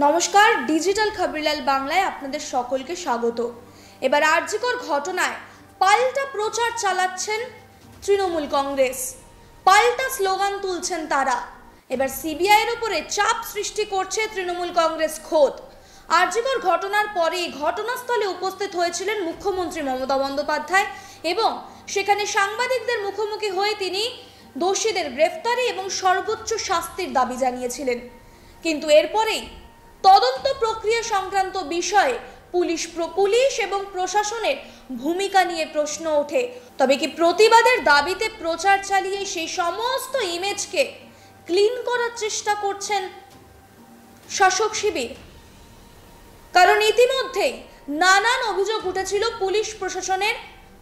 নমস্কার, ডিজিটাল খবরলাল বাংলায় আপনাদের সকলকে স্বাগত। এবার আরজিকর ঘটনায় পাল্টা প্রচার চালাচ্ছেন তৃণমূল কংগ্রেস, পাল্টা স্লোগান তুলছেন তারা। এবার সিবিআইয়ের উপরে চাপ সৃষ্টি করছে তৃণমূল কংগ্রেস খোদ। আরজিকর ঘটনার পরেই ঘটনাস্থলে উপস্থিত হয়েছিলেন মুখ্যমন্ত্রী মমতা বন্দ্যোপাধ্যায় এবং সেখানে সাংবাদিকদের মুখোমুখি হয়ে তিনি দোষীদের গ্রেফতারি এবং সর্বোচ্চ শাস্তির দাবি জানিয়েছিলেন। কিন্তু এরপরেই তদন্ত প্রক্রিয়া সংক্রান্ত বিষয়ে পুলিশ এবং প্রশাসনের ভূমিকা নিয়ে প্রশ্ন ওঠে। তবে কি প্রতিবাদের দাবিতে প্রচার চালিয়ে সেই সমস্ত ইমেজকে ক্লিন করার চেষ্টা করছেন শাসক শিবির? কারণ ইতিমধ্যেই নানান অভিযোগ উঠেছিল পুলিশ প্রশাসনের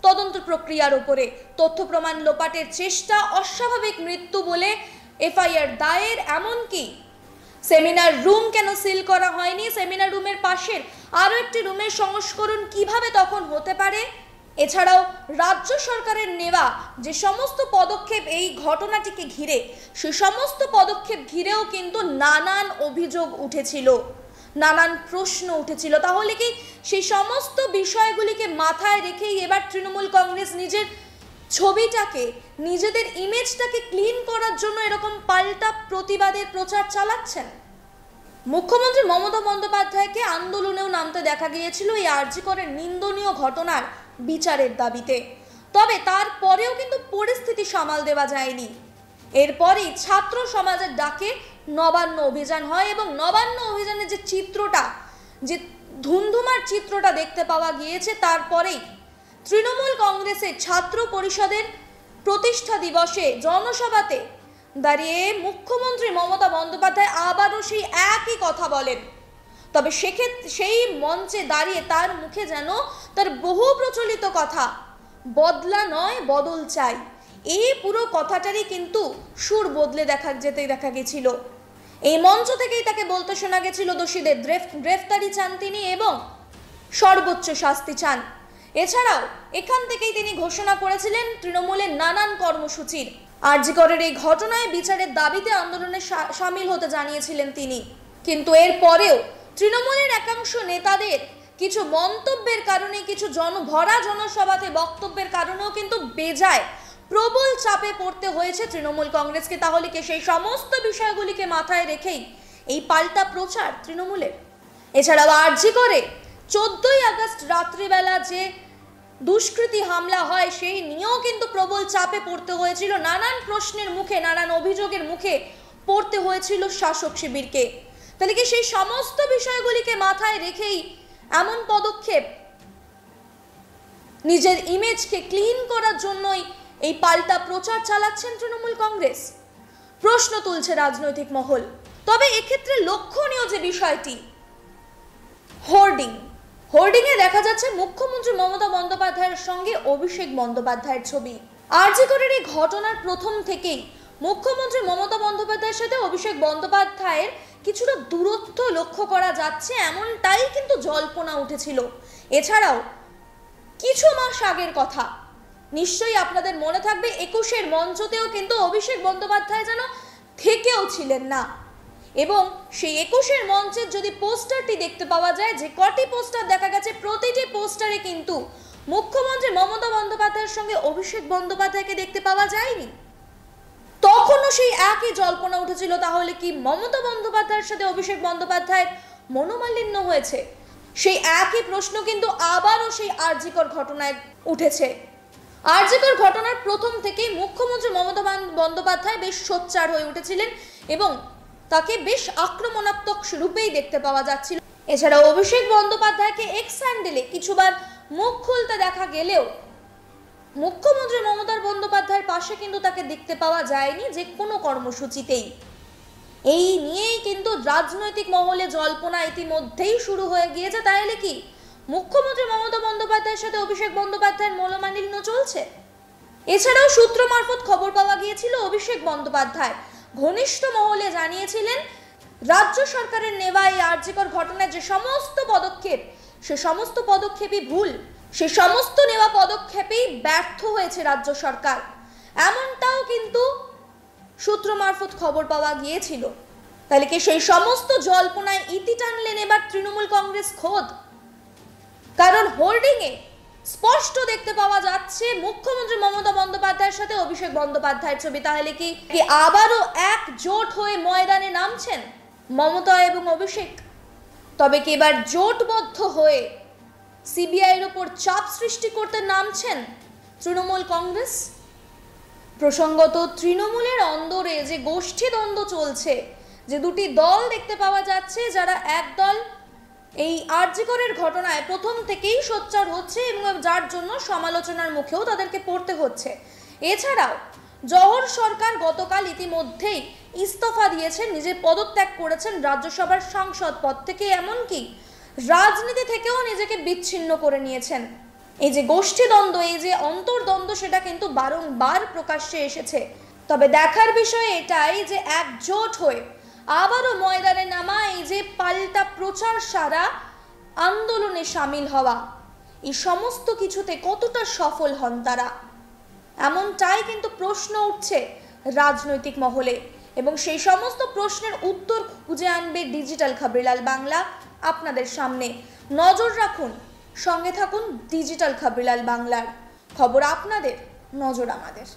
তদন্ত প্রক্রিয়ার উপরে। তথ্য প্রমাণ লোপাটের চেষ্টা, অস্বাভাবিক মৃত্যু বলে এফআইআর দায়ের, এমনকি সেমিনার রুম কেন সিল করা হয়নি, সেমিনার রুমের পাশের আরও একটি রুমের সংস্করণ কিভাবে তখন হতে পারে, এছাড়াও রাজ্য সরকারের নেওয়া যে সমস্ত পদক্ষেপ এই ঘটনাটিকে ঘিরে, সে সমস্ত পদক্ষেপ ঘিরেও কিন্তু নানান অভিযোগ উঠেছিল, নানান প্রশ্ন উঠেছিল। তাহলে কি সেই সমস্ত বিষয়গুলিকে মাথায় রেখেই এবার তৃণমূল কংগ্রেস নিজের ছবিটাকে, নিজেদের ইমেজটাকে ক্লিন করার জন্য এরকম পাল্টা প্রতিবাদের প্রচার চালাচ্ছেন? মুখ্যমন্ত্রী মমতা বন্দ্যোপাধ্যায়কে আন্দোলনেও নামতে দেখা গিয়েছিল এই আরজিকরের নিন্দনীয় ঘটনার বিচারের দাবিতে। তবে তারপরেও কিন্তু পরিস্থিতি সামাল দেওয়া যায়নি। এরপরই ছাত্র সমাজের ডাকে নবান্ন অভিযান হয় এবং নবান্ন অভিযানের যে চিত্রটা, যে ধুন্ধুমার চিত্রটা দেখতে পাওয়া গিয়েছে, তারপরেই তৃণমূল কংগ্রেসের ছাত্র পরিষদের প্রতিষ্ঠা দিবসে জনসভাতে দাঁড়িয়ে মুখ্যমন্ত্রী মমতা বন্দ্যোপাধ্যায় আবারও সেই একই কথা বলেন। তবে সেক্ষেত্রে সেই মঞ্চে দাঁড়িয়ে তার মুখে যেন তার বহু প্রচলিত কথা, বদলা নয় বদল চাই, এই পুরো কথাটারই কিন্তু সুর বদলে দেখা গেছিল। এই মঞ্চ থেকেই তাকে বলতে শোনা গেছিল দোষীদের গ্রেফতারি চান তিনি এবং সর্বোচ্চ শাস্তি চান। এছাড়াও এখান থেকেই তিনি ঘোষণা করেছিলেন তৃণমূলের নানান কর্মসূচির। আরজিকরের এই ঘটনায় বিচারের দাবিতে আন্দোলনে সামিল হতে জানিয়েছিলেন তিনি। কিন্তু এর পরেও তৃণমূলের একাংশ নেতাদের কিছু মন্তব্যের কারণে, কিছু ভরা জনসভাতে বক্তব্যের কারণেও কিন্তু বেজায় প্রবল চাপে পড়তে হয়েছে তৃণমূল কংগ্রেসকে। তাহলে কি সেই সমস্ত বিষয়গুলিকে মাথায় রেখেই এই পাল্টা প্রচার তৃণমূলের? এছাড়াও আরজিকরে 14ই আগস্ট রাত্রিবেলা যে দুষ্কৃতী হামলা হয়, সেই নিয়েও কিন্তু প্রবল চাপে পড়তে হয়েছিল, নানান প্রশ্নের মুখে, নানান অভিযোগের মুখে পড়তে হয়েছিল শাসক শিবিরকে। তাহলে কি সেই সমস্ত বিষয়গুলিকে মাথায় রেখেই এমন পদক্ষেপ, নিজের ইমেজকে ক্লিন করার জন্যই এই পাল্টা প্রচার চালাচ্ছেন তৃণমূল কংগ্রেস? প্রশ্ন তুলছে রাজনৈতিক মহল। তবে এক্ষেত্রে লক্ষণীয় যে বিষয়টি, হোর্ডিংয়ে দেখা যাচ্ছে মুখ্যমন্ত্রী মমতা বন্দ্যোপাধ্যায়ের সঙ্গে অভিষেক বন্দ্যোপাধ্যায়ের ছবি। আরজিকরের এই ঘটনার প্রথম থেকেই মুখ্যমন্ত্রী মমতা বন্দ্যোপাধ্যায়ের সাথে অভিষেক বন্দ্যোপাধ্যায়ের কিছুটা দূরত্ব লক্ষ্য করা যাচ্ছে, এমনটাই কিন্তু জল্পনা উঠেছিল। এছাড়াও কিছু মাস আগের কথা নিশ্চয়ই আপনাদের মনে থাকবে, 21-এর মঞ্চতেও কিন্তু অভিষেক বন্দ্যোপাধ্যায় যেন থেকেও ছিলেন না। এবং সেই 21-এর মঞ্চের যদি পোস্টারটি দেখতে পাওয়া যায়, যে কটি পোস্টার দেখা গেছে, প্রতিটি পোস্টারে কিন্তু মুখ্যমন্ত্রী মমতা বন্দ্যোপাধ্যায়ের সঙ্গে অভিষেক বন্দ্যোপাধ্যায়কে দেখতে পাওয়া যায়নি। তখনও সেই একই জল্পনা উঠেছিল, তাহলে কি মমতা বন্দ্যোপাধ্যায়ের সাথে অভিষেক বন্দ্যোপাধ্যায়ের মনোমালিন্য হয়েছে? সেই একই প্রশ্ন কিন্তু আবারও সেই আরজিকর ঘটনায় উঠেছে। আরজিকর ঘটনার প্রথম থেকেই মুখ্যমন্ত্রী মমতা বন্দ্যোপাধ্যায় বেশ সোচ্চার হয়ে উঠেছিলেন এবং তাকে বেশ আক্রমণাত্মক রূপেই দেখতে পাওয়া যাচ্ছিল। এছাড়া অভিষেক বন্দ্যোপাধ্যায়কে এক্স হ্যান্ডেলে কিছুবার মুখ খুলতে দেখা গেলেও মুখ্যমন্ত্রী মমতা বন্দ্যোপাধ্যায়ের পাশে কিন্তু তাকে দেখতে পাওয়া যায়নি যে কোনো কর্মসূচিতেই। এই নিয়েই কিন্তু রাজনৈতিক মহলে জল্পনা ইতিমধ্যেই শুরু হয়ে গিয়েছে। তাহলে কি মুখ্যমন্ত্রী মমতা বন্দ্যোপাধ্যায়ের সাথে অভিষেক বন্দ্যোপাধ্যায়ের মনোমালিন্য চলছে? এছাড়াও সূত্র মারফত খবর পাওয়া গিয়েছিল অভিষেক বন্দ্যোপাধ্যায় ঘনিষ্ঠ মহলে জানিয়েছিলেন রাজ্য সরকারের নেওয়া এই আরজিকর ঘটনার যে সমস্ত পদক্ষেপ, সে সমস্ত পদক্ষেপই ভুল, সে সমস্ত নেওয়া পদক্ষেপেই ব্যর্থ হয়েছে রাজ্য সরকার, এমনটাও কিন্তু সূত্র মারফত খবর পাওয়া গিয়েছিল। তাহলে কি সেই সমস্ত জল্পনায় ইতি টানলেন এবার তৃণমূল কংগ্রেস খোদ? কারণ হোর্ডিংয়ে স্পষ্ট দেখতে পাওয়া যাচ্ছে মুখ্যমন্ত্রী মমতা বন্দ্যোপাধ্যায়ের সাথে অভিষেক বন্দ্যোপাধ্যায়ের ছবি। তাহলে কি আবারও একজোট হয়ে ময়দানে নামছেন মমতা এবং অভিষেক? তবে কি এবার জোটবদ্ধ হয়ে সিবিআইয়ের উপর চাপ সৃষ্টি করতে নামছেন তৃণমূল কংগ্রেস? প্রসঙ্গত তৃণমূলের অন্দরে যে গোষ্ঠী দ্বন্দ্ব চলছে, যে দুটি দল দেখতে পাওয়া যাচ্ছে, যারা এক দল এই আরজিকরের ঘটনায় প্রথম থেকেই সোচ্চার হচ্ছে এবং যার জন্য সমালোচনার মুখেও তাদেরকে পড়তে হচ্ছে। এছাড়াও জহর সরকার গতকাল ইতিমধ্যেই ইস্তফা দিয়েছেন, নিজের পদত্যাগ করেছেন রাজ্যসভার সাংসদ পদ থেকে, এমনকি রাজনীতি থেকেও নিজেকে বিচ্ছিন্ন করে নিয়েছেন। এই যে গোষ্ঠীদ্বন্দ্ব, এই যে অন্তর্দ্বন্দ্ব, সেটা কিন্তু বারংবার প্রকাশ্যে এসেছে। তবে দেখার বিষয় এটাই যে একজোট হয়ে আবারও ময়দানে নামা, এই যে পাল্টা প্রচার সারা আন্দোলনে সামিল হওয়া, এই সমস্ত কিছুতে কতটা সফল হন তারা, এমনটাই কিন্তু প্রশ্ন উঠছে রাজনৈতিক মহলে। এবং সেই সমস্ত প্রশ্নের উত্তর খুঁজে আনবে ডিজিটাল খবরিলাল বাংলা আপনাদের সামনে। নজর রাখুন, সঙ্গে থাকুন ডিজিটাল খবরিলাল বাংলার। খবর আপনাদের, নজর আমাদের।